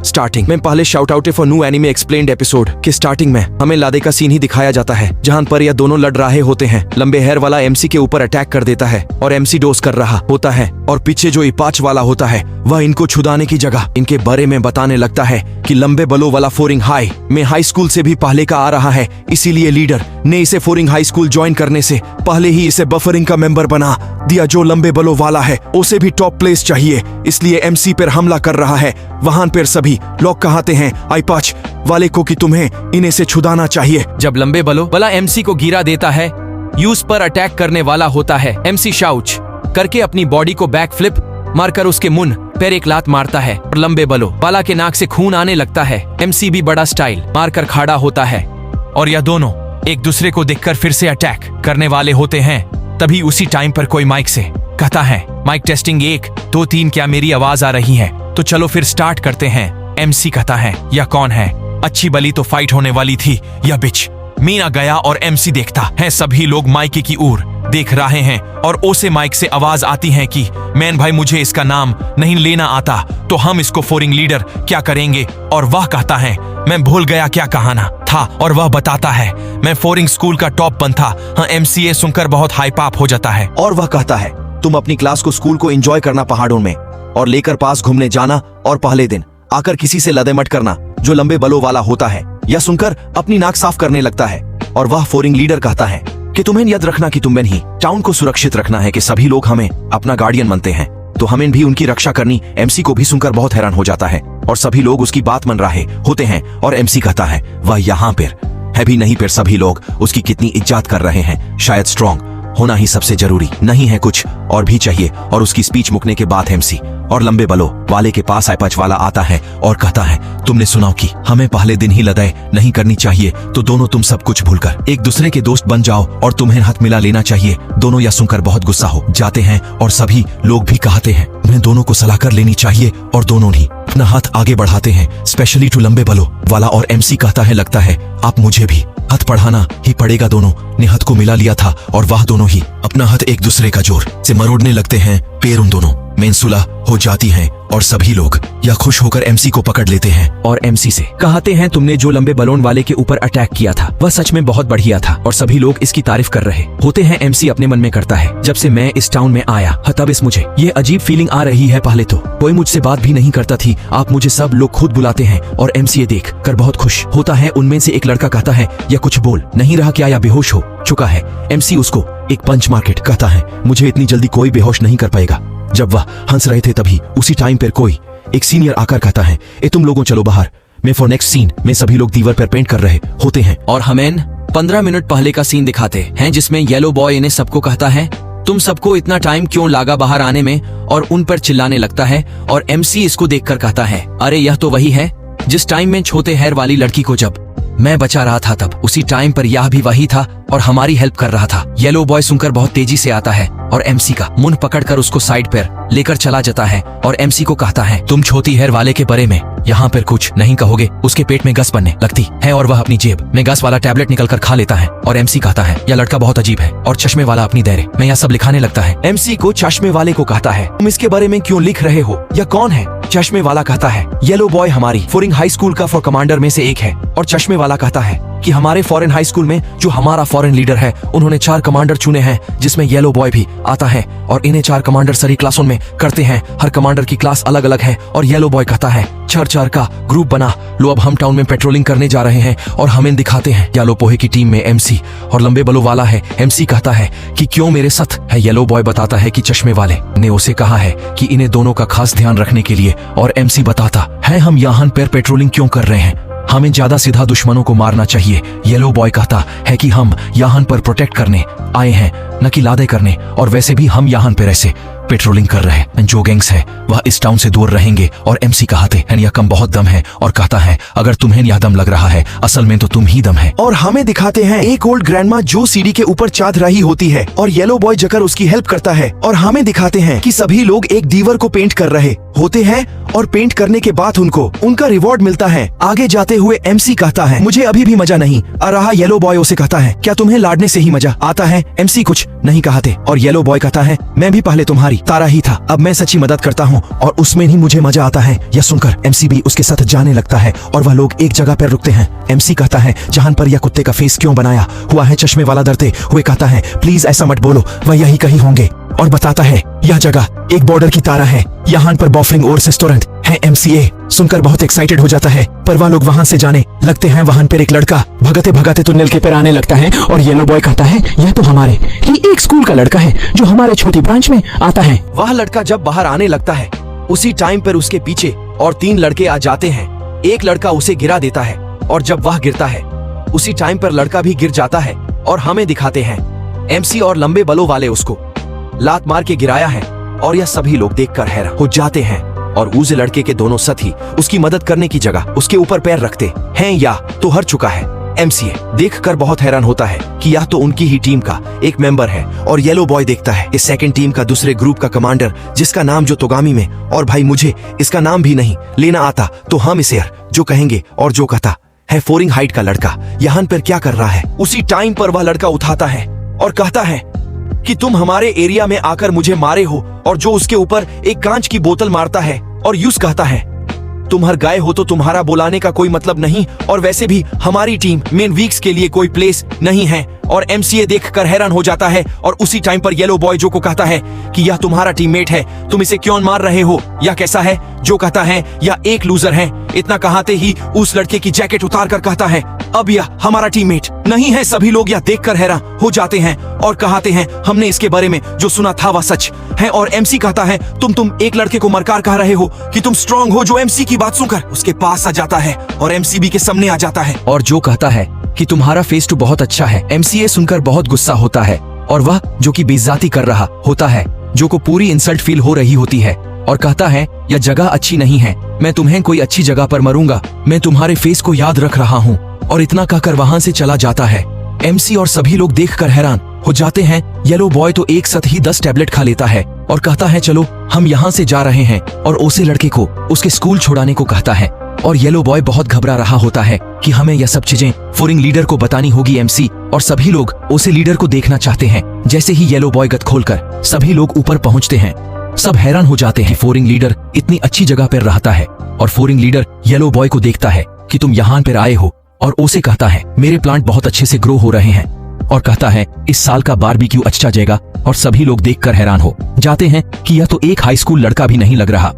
Starting में पहले shout out for new anime explained episode के स्टार्टिंग में हमें लादे का सीन ही दिखाया जाता है, जहां पर यह दोनों लड़ रहे होते हैं। लंबे हेयर वाला एमसी के ऊपर अटैक कर देता है और एमसी डोज कर रहा होता है, और पीछे जो इपाच वाला होता है वह इनको छुड़ाने की जगह इनके बारे में बताने लगता है कि लंबे बलों वाला फोरिंग हाई में हाई स्कूल से भी पहले का आ रहा है, इसीलिए लीडर ने इसे फोरिंग हाई स्कूल ज्वाइन करने से पहले ही इसे बफरिंग का मेंबर बना दिया। जो लंबे बलों वाला है उसे भी टॉप प्लेस चाहिए, इसलिए एमसी पर हमला कर रहा है। वहां पर सभी लोग कहते हैं आई5 वाले को कि तुम्हें इन्हें से छुड़ाना चाहिए। जब लंबे बलों वाला एमसी को गिरा देता है, यूज पर अटैक करने वाला होता है। एमसी शाउच करके अपनी बॉडी को बैक फ्लिप मारकर उसके मुंह पर एक लात मारता है और लंबे बलों वाला के नाक से खून आने लगता है। एमसी भी बड़ा स्टाइल मारकर खड़ा होता है और यह दोनों एक दूसरे को देखकर फिर से अटैक करने वाले होते हैं। तभी उसी टाइम पर कोई माइक से कहता है, माइक टेस्टिंग 1 2 3, क्या मेरी आवाज आ रही है? तो चलो फिर स्टार्ट करते हैं। एमसी कहता है, यह कौन है? अच्छी भली तो फाइट होने वाली थी, यह बिच। मीना गया और एमसी देखता है। सभी लोग माइक की ओर देख रहे हैं और ओसे माइक से आवाज आती है कि मैन भाई मुझे इसका नाम नहीं लेना आता, तो हम इसको फोरिंग लीडर क्या करेंगे? और वह कहता है, मैं भूल गया क्या कहाना था, और वह बताता है मैं फोरिंग स्कूल का टॉप बन था। हाँ, एमसीए सुनकर बहुत हाइप अप हो जाता है और वह कहता है तुम अपनी क्लास को स्कूल को एंजॉय करना पहाड़ों में और लेकर पास घूमने जाना, और पहले दिन आकर किसी से लदे मट करना जो लंबे बलों वाला होता है। यह सुनकर अपनी नाक साफ करने लगता है और वह फोरिंग लीडर कहता है कि तुम्हें याद रखना कि तुम्हें ही टाउन को सुरक्षित रखना है, कि सभी लोग हमें अपना गार्डियन मानते हैं, तो हमें भी उनकी रक्षा करनी। एमसी को भी सुनकर बहुत हैरान हो जाता है और सभी लोग उसकी बात मान रहे होते हैं। और एमसी कहता है वह यहाँ पर है भी नहीं, पर सभी लोग उसकी कितनी इज्जत कर रहे हैं। शायद स्ट्रॉन्ग होना ही सबसे जरूरी नहीं है, कुछ और भी चाहिए। और उसकी स्पीच मुकने के बाद एमसी और लंबे बलों वाले के पास आई5 वाला आता है और कहता है तुमने सुना कि हमें पहले दिन ही लड़ाई नहीं करनी चाहिए, तो दोनों तुम सब कुछ भूलकर एक दूसरे के दोस्त बन जाओ और तुम्हें हाथ मिला लेना चाहिए। दोनों यह सुनकर बहुत गुस्सा हो जाते हैं और सभी लोग भी कहते हैं उन्हें दोनों को सलाह कर लेनी चाहिए, और दोनों ही अपना हाथ आगे बढ़ाते हैं, स्पेशली टू लंबे बलों वाला। और एमसी कहता है लगता है आप मुझे भी हाथ बढ़ाना ही पड़ेगा। दोनों ने हाथ को मिला लिया था और वह दोनों ही अपना हाथ एक दूसरे का जोर से मरोड़ने लगते हैं। पैर उन दोनों में सुलह हो जाती है और सभी लोग यह खुश होकर एमसी को पकड़ लेते हैं और एमसी से कहते हैं तुमने जो लंबे बलोन वाले के ऊपर अटैक किया था वह सच में बहुत बढ़िया था, और सभी लोग इसकी तारीफ कर रहे होते हैं। एमसी अपने मन में करता है जब से मैं इस टाउन में आया तब इस मुझे ये अजीब फीलिंग आ रही है। पहले तो कोई मुझसे बात भी नहीं करता थी, आप मुझे सब लोग खुद बुलाते हैं। और एमसी ये देख कर बहुत खुश होता है। उनमें से एक लड़का कहता है यह कुछ बोल नहीं रहा क्या, या बेहोश हो चुका है? एमसी उसको एक पंच मार्केट कहता है मुझे इतनी जल्दी कोई बेहोश नहीं कर पाएगा। जब वह हंस रहे थे तभी उसी टाइम पर कोई एक सीनियर आकर कहता है ए तुम लोगों चलो बाहर में फॉर नेक्स्ट सीन में। सभी लोग दीवार पर पेंट कर रहे होते हैं और हमें 15 मिनट पहले का सीन दिखाते हैं, जिसमें येलो बॉय इन्हें सबको कहता है तुम सबको इतना टाइम क्यों लगा बाहर आने में, और उन पर चिल्लाने लगता है। और एमसी इसको देखकर कहता है अरे यह तो वही है जिस टाइम में छोटे हेयर वाली लड़की को जब मैं बचा रहा था, तब उसी टाइम पर यह भी वही था और हमारी हेल्प कर रहा था। येलो बॉय सुनकर बहुत तेजी से आता है और एमसी का मुंह पकड़कर उसको साइड पर लेकर चला जाता है और एमसी को कहता है तुम छोटी हेयर वाले के बारे में यहाँ पर कुछ नहीं कहोगे। उसके पेट में गैस बनने लगती है और वह अपनी जेब में गैस वाला टैबलेट निकलकर खा लेता है। और एमसी कहता है यह लड़का बहुत अजीब है और चश्मे वाला अपनी दायरे में यह सब लिखाने लगता है। एमसी को चश्मे वाले को कहता है तुम इसके बारे में क्यों लिख रहे हो, यह कौन है? चश्मे वाला कहता है येलो बॉय हमारी फोरिंग हाई स्कूल का फॉर कमांडर में से एक है। और चश्मे वाला कहता है कि हमारे फॉरेन हाई स्कूल में जो हमारा फॉरेन लीडर है उन्होंने 4 कमांडर चुने हैं, जिसमें येलो बॉय भी आता है। और इन्हें 4 कमांडर सभी क्लासों में करते हैं, हर कमांडर की क्लास अलग अलग है। और येलो बॉय कहता है 4 का ग्रुप बना लो, अब हम टाउन में पेट्रोलिंग करने जा रहे हैं और हमें दिखाते हैं। येलो पोहे की टीम में एमसी और लंबे बलों वाला है। एमसी कहता है कि क्यों मेरे साथ है? येलो बॉय बताता है कि चश्मे वाले ने उसे कहा है कि इन्हें दोनों का खास ध्यान रखने के लिए। और एमसी बताता है हम यहाँ पर पेट्रोलिंग क्यों कर रहे हैं, हमें ज्यादा सीधा दुश्मनों को मारना चाहिए। येलो बॉय कहता है कि हम यहाँ पर प्रोटेक्ट करने आए हैं, न कि लादे करने, और वैसे भी हम यहाँ पर ऐसे पेट्रोलिंग कर रहे हैं। जो गैंग्स है वह इस टाउन से दूर रहेंगे। और एमसी कहते हैं यह कम बहुत दम है, और कहता है अगर तुम्हें यह दम लग रहा है असल में तो तुम ही दम है। और हमें दिखाते हैं एक ओल्ड ग्रैंडमा जो सीढ़ी के ऊपर चाद रही होती है और येलो बॉय जकर उसकी हेल्प करता है। और हमें दिखाते हैं कि सभी लोग एक दीवार को पेंट कर रहे होते हैं और पेंट करने के बाद उनका रिवॉर्ड मिलता है। आगे जाते हुए एमसी कहता है, मुझे अभी भी मजा नहीं आ रहा। येलो बॉय उसे कहता है, क्या तुम्हें लाडने से ही मजा आता है? एमसी कुछ नहीं कहते और येलो बॉय कहता है, मैं भी पहले तुम्हारी तारा ही था, अब मैं सच्ची मदद करता हूँ और उसमें ही मुझे मजा आता है। यह सुनकर एमसी भी उसके साथ जाने लगता है और वह लोग एक जगह पर रुकते हैं। एमसी कहता है, जहां पर यह कुत्ते का फेस क्यों बनाया हुआ है? चश्मे वाला डरते हुए कहता है, प्लीज ऐसा मत बोलो, वह यही कहीं होंगे। और बताता है, यह जगह एक बॉर्डर की तरह है, यहाँ पर बफरिंग और रेस्टोरेंट है। एमसीए सुनकर बहुत एक्साइटेड हो जाता है, पर वह लोग वहाँ से जाने लगते हैं। वहाँ पर एक लड़का भगाते भगाते तुन्नल के पर आने लगता है और येलो बॉय कहता है, यह तो हमारे ही एक स्कूल का लड़का है जो हमारे छोटी ब्रांच में आता है। वह लड़का जब बाहर आने लगता है, उसी टाइम पर उसके पीछे और 3 लड़के आ जाते हैं। एक लड़का उसे गिरा देता है और जब वह गिरता है, उसी टाइम पर लड़का भी गिर जाता है और हमें दिखाते हैं एमसी और लंबे बालों वाले उसको लात मार के गिराया है। और यह सभी लोग देखकर हैरान हो जाते हैं और उस लड़के के दोनों साथी उसकी मदद करने की जगह उसके ऊपर पैर रखते हैं। या तो हर चुका है। एमसीए देखकर बहुत हैरान होता है कि यह तो उनकी ही टीम का एक मेंबर है। और येलो बॉय देखता है इस सेकंड टीम का दूसरे ग्रुप का कमांडर, जिसका नाम जो तोगामी में, और भाई मुझे इसका नाम भी नहीं लेना आता, तो हम इसे जो कहेंगे और जो कहता है फोरिंग हाइट का लड़का यहाँ पर क्या कर रहा है। उसी टाइम पर वह लड़का उठाता है और कहता है कि तुम हमारे एरिया में आकर मुझे मारे हो, और जो उसके ऊपर एक कांच की बोतल मारता है और यूज कहता है, तुम हर गाय हो तो तुम्हारा बुलाने का कोई मतलब नहीं, और वैसे भी हमारी टीम मेन वीक्स के लिए कोई प्लेस नहीं है। और एमसीए देखकर हैरान हो जाता है और उसी टाइम पर येलो बॉय जो को कहता है कि यह तुम्हारा टीममेट है, तुम इसे क्यों मार रहे हो, यह कैसा है? जो कहता है यह एक लूजर है। इतना कहते ही उस लड़के की जैकेट उतार कर कहता है, अब यह हमारा टीममेट नहीं है। सभी लोग यह देखकर हैरान हो जाते हैं और कहते हैं, हमने इसके बारे में जो सुना था वह सच है। और एमसी कहता है, तुम एक लड़के को मरकार कह रहे हो कि तुम स्ट्रांग हो। जो एमसी की बात सुनकर उसके पास आ जाता है और एमसीबी के सामने आ जाता है और जो कहता है कि तुम्हारा फेस तो बहुत अच्छा है। एमसीए सुनकर बहुत गुस्सा होता है और वह जो कि बेइज्जती कर रहा होता है, जो को पूरी इंसल्ट फील हो रही होती है और कहता है, यह जगह अच्छी नहीं है, मैं तुम्हें कोई अच्छी जगह पर मरूंगा, मैं तुम्हारे फेस को याद रख रहा हूँ। और इतना कहकर वहाँ से चला जाता है। एमसी और सभी लोग देखकर हैरान हो जाते हैं। येलो बॉय तो एक साथ ही 10 टैबलेट खा लेता है और कहता है, चलो हम यहाँ से जा रहे हैं, और उसे लड़के को उसके स्कूल छोड़ाने को कहता है। और येलो बॉय बहुत घबरा रहा होता है कि हमें यह सब चीजें फोरिंग लीडर को बतानी होगी। एमसी और सभी लोग उसे लीडर को देखना चाहते हैं। जैसे ही येलो बॉय गत खोलकर सभी लोग ऊपर पहुंचते हैं, सब हैरान हो जाते हैं। फोरिंग लीडर इतनी अच्छी जगह पर रहता है और फोरिंग लीडर येलो बॉय को देखता है कि तुम यहाँ पर आए हो, और उसे कहता है, मेरे प्लांट बहुत अच्छे से ग्रो हो रहे हैं, और कहता है इस साल का बारबेक्यू अच्छा जाएगा। और सभी लोग देखकर हैरान हो जाते हैं कि यह तो एक हाई स्कूल लड़का भी नहीं लग रहा।